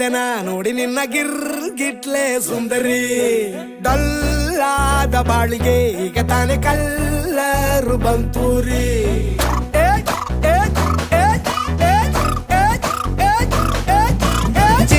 ಹೋದೆನ ನೋಡಿ ನಿನ್ನ ಗಿರ್ಗಿಟ್ಲೆ ಸುಂದರಿ ಡಲ್ಲಾದ ಬಾಳಿಗೆ ಈಗ ತಾನೆ ಕಲ್ಲರು ಬಂತೂರಿ